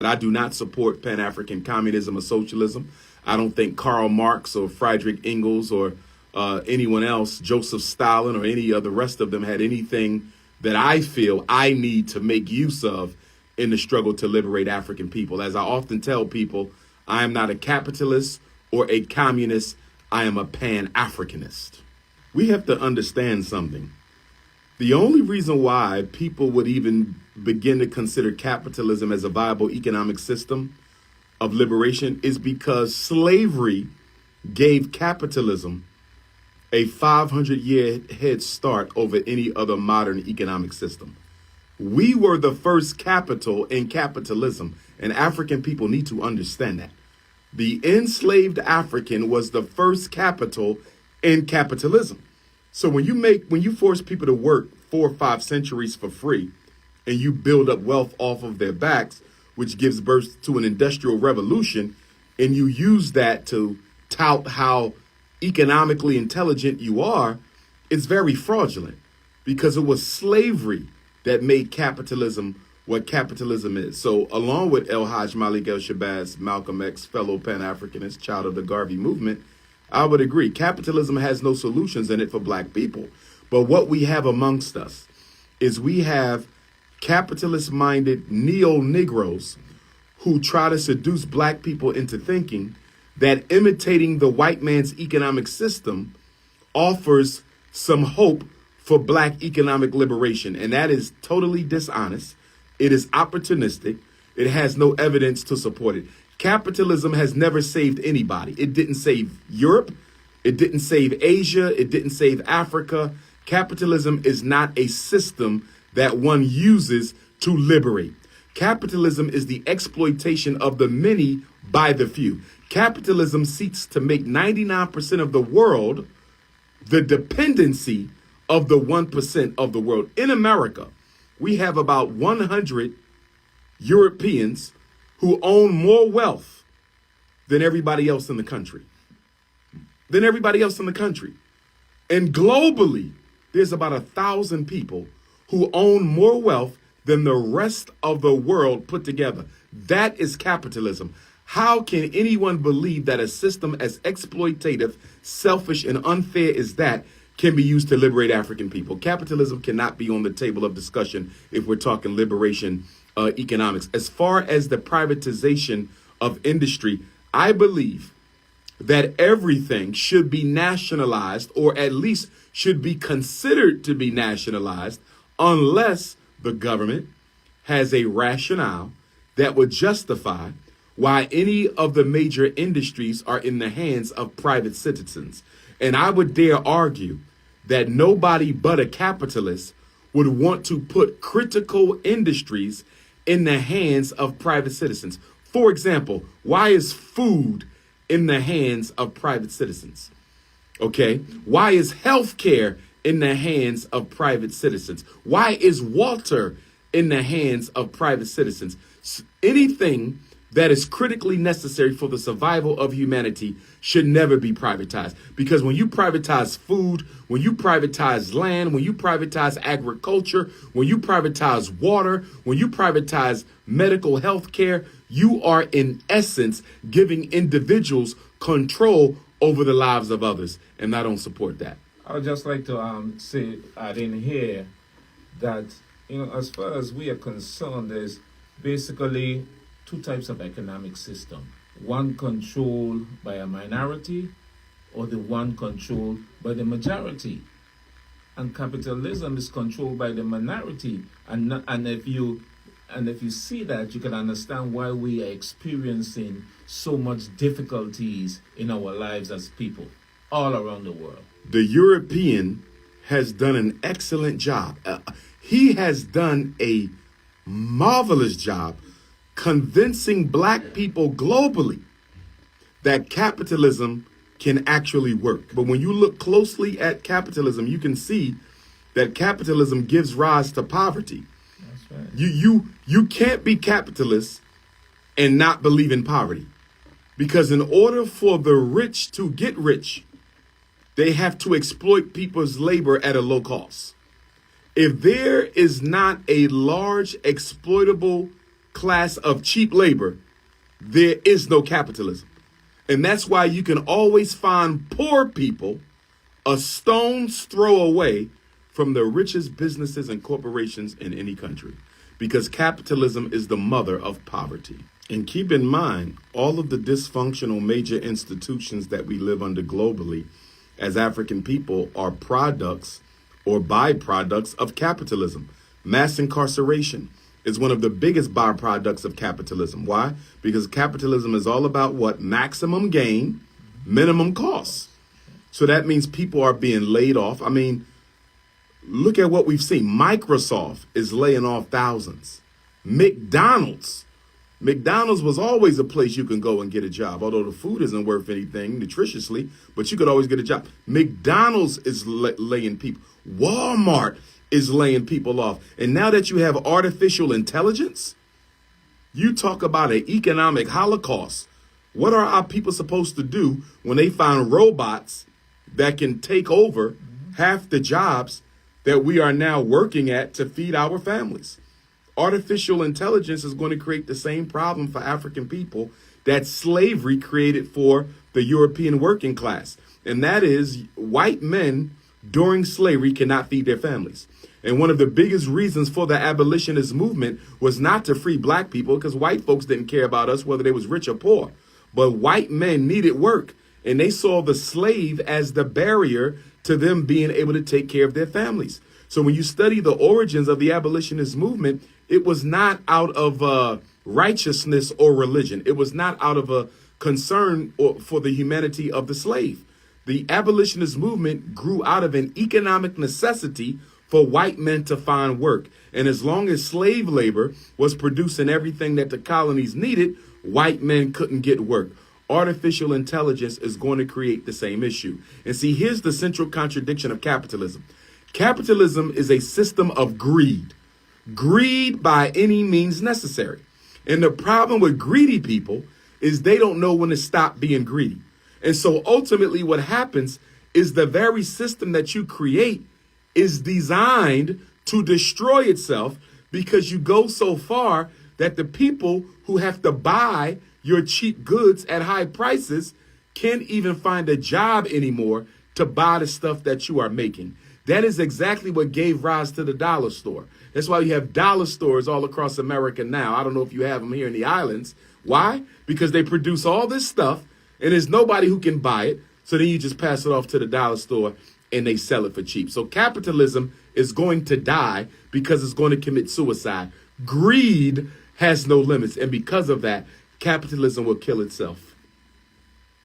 I do not support Pan-African communism or socialism. I don't think Karl Marx or Friedrich Engels or anyone else, Joseph Stalin or any of the rest of them had anything that I feel I need to make use of in the struggle to liberate African people. As I often tell people, I am not a capitalist or a communist. I am a Pan-Africanist. We have to understand something. The only reason why people would even begin to consider capitalism as a viable economic system of liberation is because slavery gave capitalism a 500-year head start over any other modern economic system. We were the first capital in capitalism, and African people need to understand that. The enslaved African was the first capital in capitalism. So when you force people to work 4 or 5 centuries for free and you build up wealth off of their backs, which gives birth to an industrial revolution, and you use that to tout how economically intelligent you are, it's very fraudulent because it was slavery that made capitalism what capitalism is. So along with El Hajj Malik El Shabazz, Malcolm X, fellow Pan-Africanist, child of the Garvey movement, I would agree. Capitalism has no solutions in it for black people. But what we have amongst us is we have capitalist-minded neo-Negroes who try to seduce black people into thinking that imitating the white man's economic system offers some hope for black economic liberation. And that is totally dishonest. It is opportunistic. It has no evidence to support it. Capitalism has never saved anybody. It didn't save Europe. It didn't save Asia. It didn't save Africa. Capitalism is not a system that one uses to liberate. Capitalism is the exploitation of the many by the few. Capitalism seeks to make 99% of the world the dependency of the 1% of the world. In America, we have about 100 Europeans who own more wealth than everybody else in the country. And globally, there's about 1,000 people who own more wealth than the rest of the world put together. That is capitalism. How can anyone believe that a system as exploitative, selfish, and unfair as that can be used to liberate African people? Capitalism cannot be on the table of discussion if we're talking liberation economics. As far as the privatization of industry, I believe that everything should be nationalized, or at least should be considered to be nationalized, unless the government has a rationale that would justify why any of the major industries are in the hands of private citizens. And I would dare argue that nobody but a capitalist would want to put critical industries in the hands of private citizens. For example, why is food in the hands of private citizens? Okay. Why is healthcare in the hands of private citizens? Why is water in the hands of private citizens? Anything that is critically necessary for the survival of humanity should never be privatized. Because when you privatize food, when you privatize land, when you privatize agriculture, when you privatize water, when you privatize medical health care, you are in essence giving individuals control over the lives of others. And I don't support that. I would just like to add in here that, as far as we are concerned, there's basically 2 types of economic system. One controlled by a minority, or the one controlled by the majority. And capitalism is controlled by the minority. And if you see that, you can understand why we are experiencing so much difficulties in our lives as people all around the world. The European has done an excellent job. He has done a marvelous job convincing black people globally that capitalism can actually work. But when you look closely at capitalism, you can see that capitalism gives rise to poverty. That's right. You can't be capitalist and not believe in poverty. Because in order for the rich to get rich, they have to exploit people's labor at a low cost. If there is not a large exploitable class of cheap labor, there is no capitalism. And that's why you can always find poor people a stone's throw away from the richest businesses and corporations in any country, because capitalism is the mother of poverty. And keep in mind, all of the dysfunctional major institutions that we live under globally as African people are products or byproducts of capitalism. Mass incarceration is one of the biggest byproducts of capitalism. Why? Because capitalism is all about what? Maximum gain, minimum costs. So that means people are being laid off. I mean, look at what we've seen. Microsoft is laying off thousands. McDonald's was always a place you can go and get a job, although the food isn't worth anything nutritiously, but you could always get a job. McDonald's is laying people. Walmart is laying people off. And now that you have artificial intelligence, you talk about an economic holocaust. What are our people supposed to do when they find robots that can take over half the jobs that we are now working at to feed our families? Artificial intelligence is going to create the same problem for African people that slavery created for the European working class. And that is, white men during slavery cannot feed their families. And one of the biggest reasons for the abolitionist movement was not to free black people, because white folks didn't care about us, whether they was rich or poor. But white men needed work, and they saw the slave as the barrier to them being able to take care of their families. So when you study the origins of the abolitionist movement, it was not out of righteousness or religion. It was not out of a concern for the humanity of the slave. The abolitionist movement grew out of an economic necessity for white men to find work. And as long as slave labor was producing everything that the colonies needed, white men couldn't get work. Artificial intelligence is going to create the same issue. And see, here's the central contradiction of capitalism. Capitalism is a system of greed. Greed by any means necessary. And the problem with greedy people is they don't know when to stop being greedy. And so ultimately what happens is the very system that you create is designed to destroy itself, because you go so far that the people who have to buy your cheap goods at high prices can't even find a job anymore to buy the stuff that you are making. That is exactly what gave rise to the dollar store. That's why you have dollar stores all across America now. I don't know if you have them here in the islands. Why? Because they produce all this stuff and there's nobody who can buy it. So then you just pass it off to the dollar store and they sell it for cheap. So capitalism is going to die because it's going to commit suicide. Greed has no limits. And because of that, capitalism will kill itself.